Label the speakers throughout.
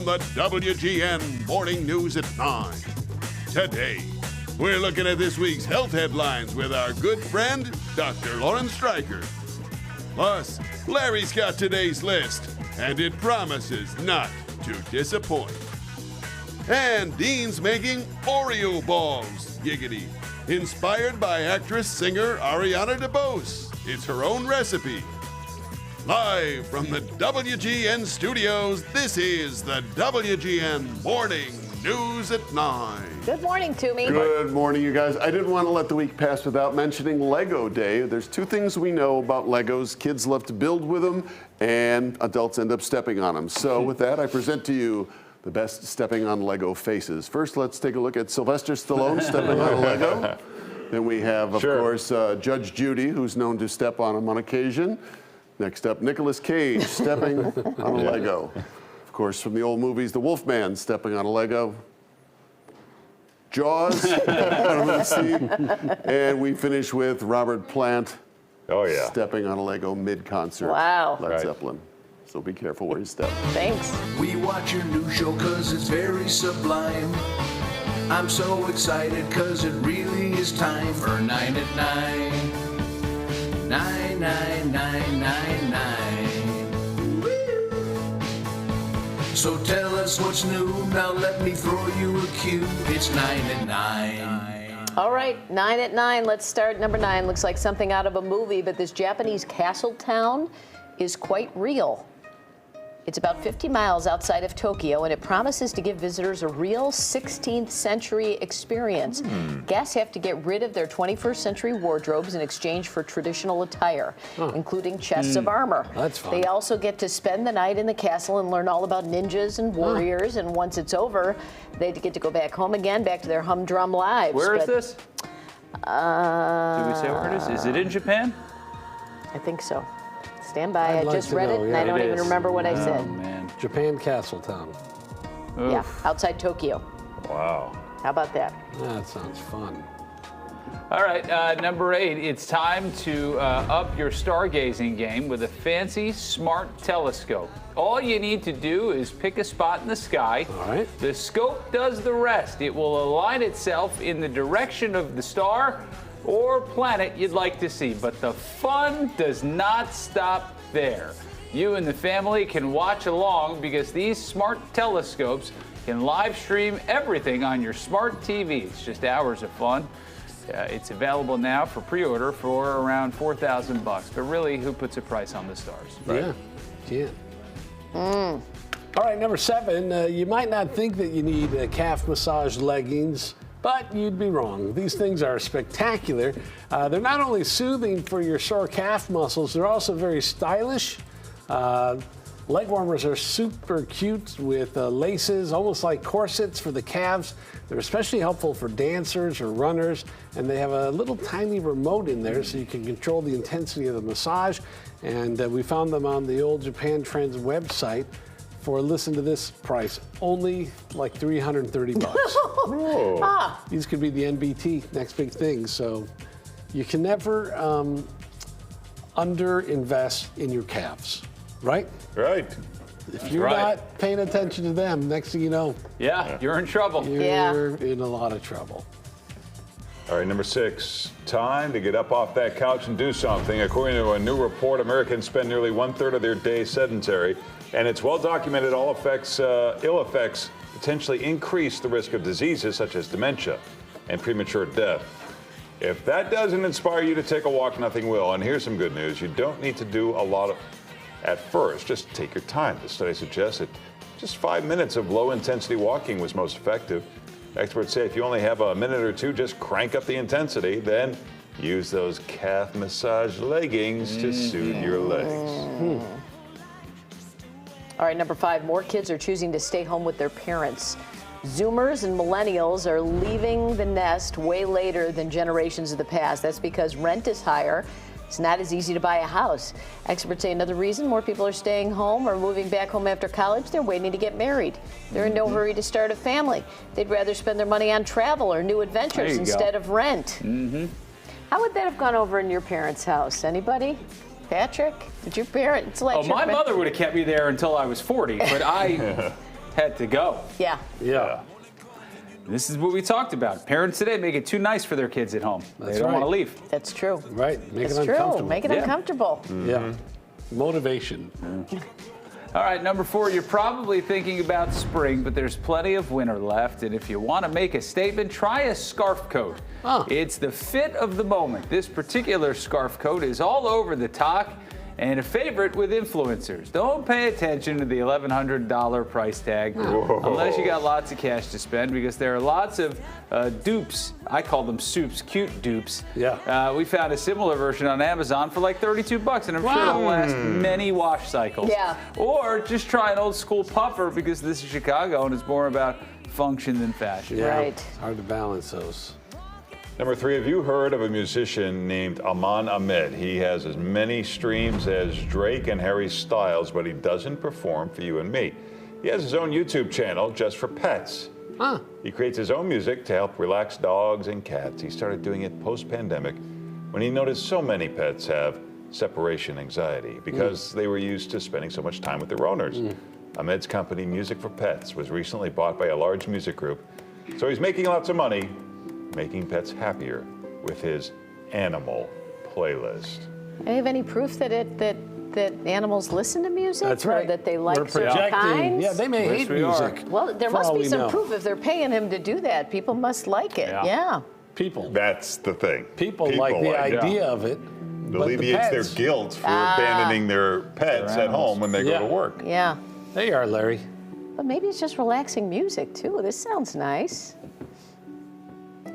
Speaker 1: The WGN Morning News at 9. Today, we're looking at this week's health headlines with our good friend, Dr. Lauren Streicher. Plus, Larry's got today's list, and it promises not to disappoint. And Dean's making Oreo balls, giggity, inspired by actress-singer Ariana DeBose. It's her own recipe. Live from the WGN studios, this is the WGN Morning News at 9.
Speaker 2: Good morning, Toomey.
Speaker 3: Good morning, you guys. I didn't want to let the week pass without mentioning Lego Day. There's two things we know about Legos. Kids love to build with them, and adults end up stepping on them. So with that, I present to you the best stepping on Lego faces. First, let's take a look at Sylvester Stallone stepping on a Lego. Then we have, of course, Judge Judy, who's known to step on them on occasion. Next up, Nicolas Cage stepping on a Lego. Of course, from the old movies, The Wolfman stepping on a Lego. Jaws, bottom of the sea. And we finish with Robert Plant stepping on a Lego mid-concert.
Speaker 2: Wow.
Speaker 3: Led Zeppelin. So be careful where you step.
Speaker 2: Thanks.
Speaker 4: We watch your new show cause it's very sublime. I'm so excited cause it really is time for 9 at 9. 9, 9, 9, 9, 9. So tell us what's new, now let me throw you a cue. It's 9 at 9.
Speaker 2: All right, 9 at 9. Let's start. Number 9 looks like something out of a movie, but this Japanese castle town is quite real. It's about 50 miles outside of Tokyo, and it promises to give visitors a real 16th century experience. Guests have to get rid of their 21st century wardrobes in exchange for traditional attire, including chests of armor.
Speaker 5: That's fun.
Speaker 2: They also get to spend the night in the castle and learn all about ninjas and warriors, and once it's over, they get to go back home again, back to their humdrum lives.
Speaker 6: Where is this? Did we say where it is? Is it in Japan?
Speaker 2: I think so. Stand by.
Speaker 5: I'd
Speaker 2: I
Speaker 5: like
Speaker 2: just
Speaker 5: to
Speaker 2: read
Speaker 5: know,
Speaker 2: it, and
Speaker 5: yeah.
Speaker 2: I don't even remember what I
Speaker 6: Oh,
Speaker 2: said.
Speaker 6: man.
Speaker 5: Japan Castletown.
Speaker 2: Yeah, outside Tokyo.
Speaker 6: Wow.
Speaker 2: How about that?
Speaker 5: That sounds fun.
Speaker 6: All right, number 8. It's time to up your stargazing game with a fancy, smart telescope. All you need to do is pick a spot in the sky.
Speaker 5: All right.
Speaker 6: The scope does the rest. It will align itself in the direction of the star or planet you'd like to see. But the fun does not stop there. You and the family can watch along because these smart telescopes can live stream everything on your smart TV. It's just hours of fun. It's available now for pre-order for around $4,000. But really, who puts a price on the stars?
Speaker 5: Right? Yeah, can't. All right, number 7. You might not think that you need calf massage leggings, but you'd be wrong. These things are spectacular. They're not only soothing for your sore calf muscles, they're also very stylish. Leg warmers are super cute with laces, almost like corsets for the calves. They're especially helpful for dancers or runners, and they have a little tiny remote in there so you can control the intensity of the massage. And we found them on the Old Japan Trends website for, listen to this price, only like $330. These could be the NBT, next big thing. So you can never under-invest in your calves, right?
Speaker 7: Right.
Speaker 5: If you're not paying attention to them, next thing you know,
Speaker 6: You're in trouble.
Speaker 5: you're in a lot of trouble.
Speaker 7: All right, number 6. Time to get up off that couch and do something. According to a new report, Americans spend nearly 1/3 of their day sedentary, and it's well documented ill effects potentially increase the risk of diseases such as dementia and premature death. If that doesn't inspire you to take a walk, nothing will. And here's some good news. You don't need to do a lot at first. Just take your time. The study suggests that just 5 minutes of low-intensity walking was most effective. Experts say if you only have a minute or two, just crank up the intensity. Then use those calf massage leggings to soothe your legs.
Speaker 2: All right, number 5. More kids are choosing to stay home with their parents. Zoomers and millennials are leaving the nest way later than generations of the past. That's because rent is higher. It's not as easy to buy a house. Experts say another reason more people are staying home or moving back home after college, they're waiting to get married. They're in no hurry to start a family. They'd rather spend their money on travel or new adventures instead of rent. How would that have gone over in your parents' house? Anybody? Patrick, did your parents let
Speaker 6: Oh, my mother would have kept me there until I was 40, but had to go.
Speaker 2: Yeah.
Speaker 5: Yeah.
Speaker 6: This is what we talked about. Parents today make it too nice for their kids at home. They don't want to leave.
Speaker 2: That's true.
Speaker 5: Right. Make
Speaker 2: It's
Speaker 5: it
Speaker 2: true.
Speaker 5: uncomfortable.
Speaker 2: Make it uncomfortable.
Speaker 5: Yeah. Motivation.
Speaker 6: All right, number 4, you're probably thinking about spring, but there's plenty of winter left. And if you want to make a statement, try a scarf coat.
Speaker 5: Oh.
Speaker 6: It's the fit of the moment. This particular scarf coat is all over the talk and a favorite with influencers. Don't pay attention to the $1,100 price tag unless you got lots of cash to spend, because there are lots of dupes. I call them soups, cute dupes.
Speaker 5: Yeah.
Speaker 6: We found a similar version on Amazon for like $32, and I'm sure it'll last many wash cycles.
Speaker 2: Yeah.
Speaker 6: Or just try an old school puffer, because this is Chicago and it's more about function than fashion.
Speaker 5: Yeah.
Speaker 2: Right.
Speaker 5: It's hard to balance those.
Speaker 7: Number 3, have you heard of a musician named Aman Ahmed? He has as many streams as Drake and Harry Styles, but he doesn't perform for you and me. He has his own YouTube channel just for pets.
Speaker 5: Huh.
Speaker 7: He creates his own music to help relax dogs and cats. He started doing it post-pandemic when he noticed so many pets have separation anxiety because they were used to spending so much time with their owners. Ahmed's company, Music for Pets, was recently bought by a large music group. So he's making lots of money making pets happier with his animal playlist.
Speaker 2: Do you have any proof that animals listen to music?
Speaker 5: That's right.
Speaker 2: Or that they like
Speaker 5: We're
Speaker 2: certain
Speaker 5: projecting.
Speaker 2: kinds?
Speaker 5: Yeah, they may
Speaker 6: Yes,
Speaker 5: hate
Speaker 6: we are.
Speaker 5: music.
Speaker 2: Well, there
Speaker 5: for
Speaker 2: must
Speaker 5: all
Speaker 2: be
Speaker 5: we
Speaker 2: some
Speaker 5: know.
Speaker 2: proof. If they're paying him to do that, people must like it.
Speaker 6: Yeah.
Speaker 5: People.
Speaker 7: That's the thing.
Speaker 5: People like the idea of it.
Speaker 7: It
Speaker 5: but the
Speaker 7: alleviates their
Speaker 5: pets-
Speaker 7: guilt for abandoning their pets at home when they
Speaker 5: Yeah.
Speaker 7: go to work.
Speaker 2: Yeah.
Speaker 5: There you are, Larry.
Speaker 2: But maybe it's just relaxing music, too. This sounds nice.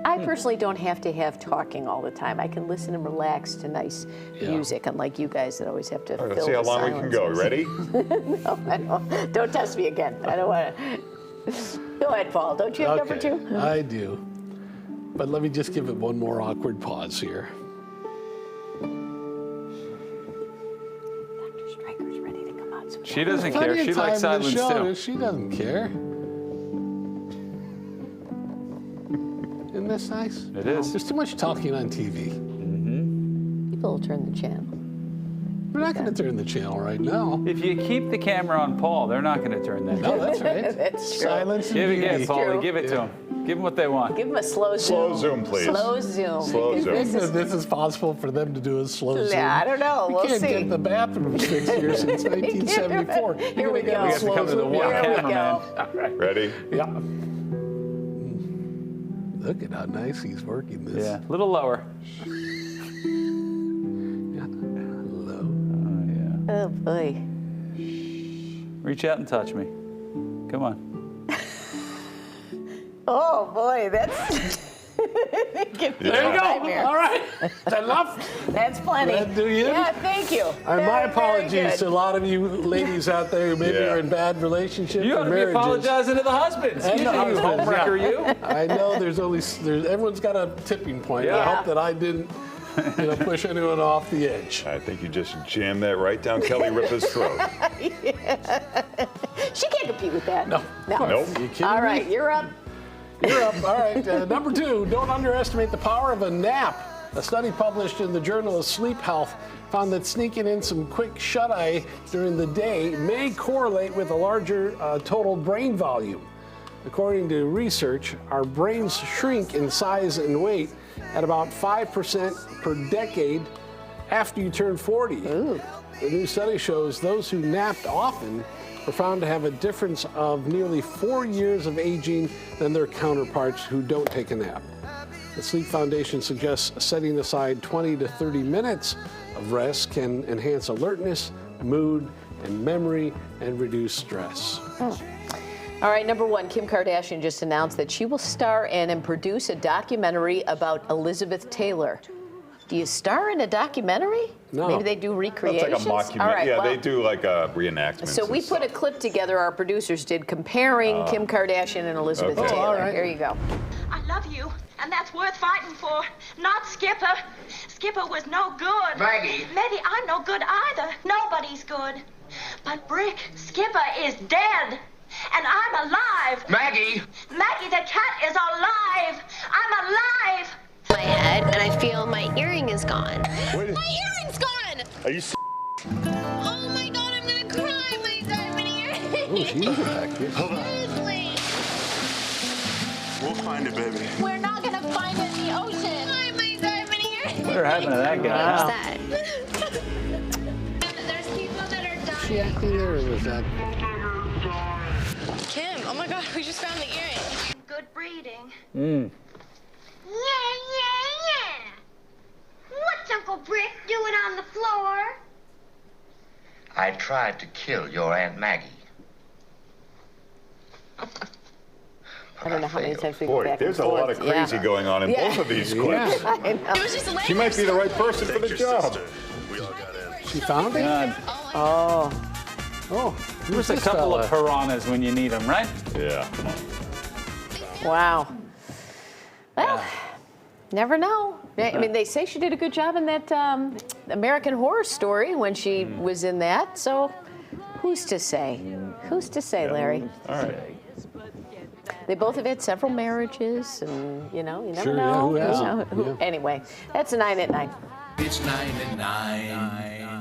Speaker 2: I personally don't have to have talking all the time. I can listen and relax to nice music, unlike you guys that always have to
Speaker 7: All right,
Speaker 2: fill
Speaker 7: let's see how
Speaker 2: the
Speaker 7: long we can go.
Speaker 2: silences.
Speaker 7: Ready?
Speaker 2: I don't. Don't test me again. I don't want to. Go ahead, Paul. Don't you have number 2?
Speaker 5: I do. But let me just give it one more awkward pause here.
Speaker 2: Dr. Stryker's ready to come out.
Speaker 6: She doesn't
Speaker 5: Plenty
Speaker 6: care.
Speaker 5: of
Speaker 6: She likes
Speaker 5: time in the
Speaker 6: silence
Speaker 5: show.
Speaker 6: too.
Speaker 5: She doesn't care. Isn't this nice?
Speaker 6: It is.
Speaker 5: There's too much talking on TV.
Speaker 2: People will turn the channel.
Speaker 5: We're not going to turn the channel right now.
Speaker 6: If you keep the camera on Paul, they're not going to turn that
Speaker 5: No,
Speaker 6: down.
Speaker 5: that's right.
Speaker 2: That's true.
Speaker 5: Silence and
Speaker 6: Give it,
Speaker 5: beauty.
Speaker 6: Paulie.
Speaker 2: true.
Speaker 6: Give it to them. Give them what they want.
Speaker 2: Give them a slow zoom.
Speaker 7: Slow zoom, please.
Speaker 2: Slow zoom.
Speaker 7: Slow
Speaker 2: because
Speaker 7: zoom.
Speaker 2: This is,
Speaker 5: This is possible for them to do a slow zoom.
Speaker 2: yeah, I don't know.
Speaker 5: We
Speaker 2: We'll
Speaker 5: can't
Speaker 2: see.
Speaker 5: get the bathrooms fixed here since 1974.
Speaker 2: Here we go.
Speaker 6: We have to come to the one
Speaker 2: Here we
Speaker 6: cameraman.
Speaker 7: Ready?
Speaker 5: Yeah. Look at how nice he's working this.
Speaker 6: Yeah, a little lower.
Speaker 5: Yeah. Hello.
Speaker 2: Oh boy.
Speaker 6: Reach out and touch me. Come on.
Speaker 2: Oh boy, that's. Give me
Speaker 5: There
Speaker 2: a
Speaker 5: you go.
Speaker 2: nightmare.
Speaker 5: All right. That's enough.
Speaker 2: That's plenty.
Speaker 5: That do you?
Speaker 2: Yeah, thank you.
Speaker 5: My
Speaker 2: Very,
Speaker 5: apologies
Speaker 2: very
Speaker 5: to a
Speaker 2: good.
Speaker 5: lot of you ladies out there who maybe
Speaker 7: Yeah.
Speaker 5: are in bad relationships
Speaker 6: You
Speaker 5: or
Speaker 6: ought to be
Speaker 5: marriages.
Speaker 6: apologizing to the husbands.
Speaker 5: And
Speaker 6: You
Speaker 5: the
Speaker 6: think you
Speaker 5: husbands,
Speaker 6: homewrecker,
Speaker 5: yeah.
Speaker 6: you?
Speaker 5: I know there's everyone's got a tipping point. I
Speaker 6: Yeah.
Speaker 5: hope that I didn't push anyone off the edge.
Speaker 7: I think you just jammed that right down Kelly Ripa's throat.
Speaker 2: She can't compete with that.
Speaker 5: No.
Speaker 7: Nope.
Speaker 5: You kidding
Speaker 2: All
Speaker 5: me?
Speaker 2: right, you're up.
Speaker 5: You're up. All right. Number 2, don't underestimate the power of a nap. A study published in the Journal of Sleep Health found that sneaking in some quick shut-eye during the day may correlate with a larger total brain volume. According to research, our brains shrink in size and weight at about 5% per decade after you turn 40.
Speaker 2: Ooh.
Speaker 5: The new study shows those who napped often were found to have a difference of nearly 4 years of aging than their counterparts who don't take a nap. The Sleep Foundation suggests setting aside 20 to 30 minutes of rest can enhance alertness, mood, and memory, and reduce stress.
Speaker 2: All right, number 1, Kim Kardashian just announced that she will star in and produce a documentary about Elizabeth Taylor. Do you star in a documentary?
Speaker 5: No.
Speaker 2: Maybe they do
Speaker 7: That's
Speaker 2: recreations?
Speaker 7: like a mockumentary.
Speaker 2: All right,
Speaker 7: Yeah,
Speaker 2: well,
Speaker 7: they do like reenactments.
Speaker 2: So we
Speaker 7: and
Speaker 2: put a
Speaker 7: stuff.
Speaker 2: clip together, our producers did, comparing Kim Kardashian and Elizabeth
Speaker 7: Okay.
Speaker 2: Taylor.
Speaker 5: All right.
Speaker 2: Here you go.
Speaker 8: I love you, and that's worth fighting for. Not Skipper. Skipper was no good.
Speaker 4: Maggie.
Speaker 8: Maybe I'm no good either. Nobody's good. But Brick, Skipper is dead. And I'm alive.
Speaker 4: Maggie!
Speaker 8: Maggie the cat is alive. I'm alive.
Speaker 9: My head and I feel my earring is gone.
Speaker 7: Wait a-
Speaker 9: My earring's gone!
Speaker 7: Are you
Speaker 9: Oh my god, I'm gonna cry! My diamond earring!
Speaker 5: Oh, she's effective.
Speaker 10: We'll find it, baby.
Speaker 11: We're not gonna find it in the ocean. Why am I driving here?
Speaker 6: Whatever happened to that guy?
Speaker 9: What's that?
Speaker 11: There's people that are
Speaker 5: Was she acting there, or was that?
Speaker 9: Kim, oh my God, we just found the earring.
Speaker 8: Good breeding.
Speaker 6: Mm.
Speaker 8: Yeah. What's Uncle Brick doing on the floor?
Speaker 12: I tried to kill your Aunt Maggie.
Speaker 2: I don't know how many times we go
Speaker 7: Boy,
Speaker 2: back
Speaker 7: there's
Speaker 2: and
Speaker 7: a
Speaker 2: forth.
Speaker 7: lot of crazy going on in both of these clips.
Speaker 2: I know.
Speaker 9: It was just
Speaker 7: She might be the right person for the job.
Speaker 10: We all got in.
Speaker 5: She found it?
Speaker 6: God.
Speaker 5: Oh.
Speaker 6: There's a couple of piranhas when you need them, right?
Speaker 7: Yeah.
Speaker 2: Wow. Well, never know. I mean, they say she did a good job in that American Horror Story when she was in that. So, who's to say? Who's to say, Larry?
Speaker 7: All right.
Speaker 2: They both have had several marriages, and you never
Speaker 5: Sure, yeah,
Speaker 2: know.
Speaker 5: who hasn't?
Speaker 2: Anyway, that's a 9 at 9.
Speaker 4: It's 9 at 9.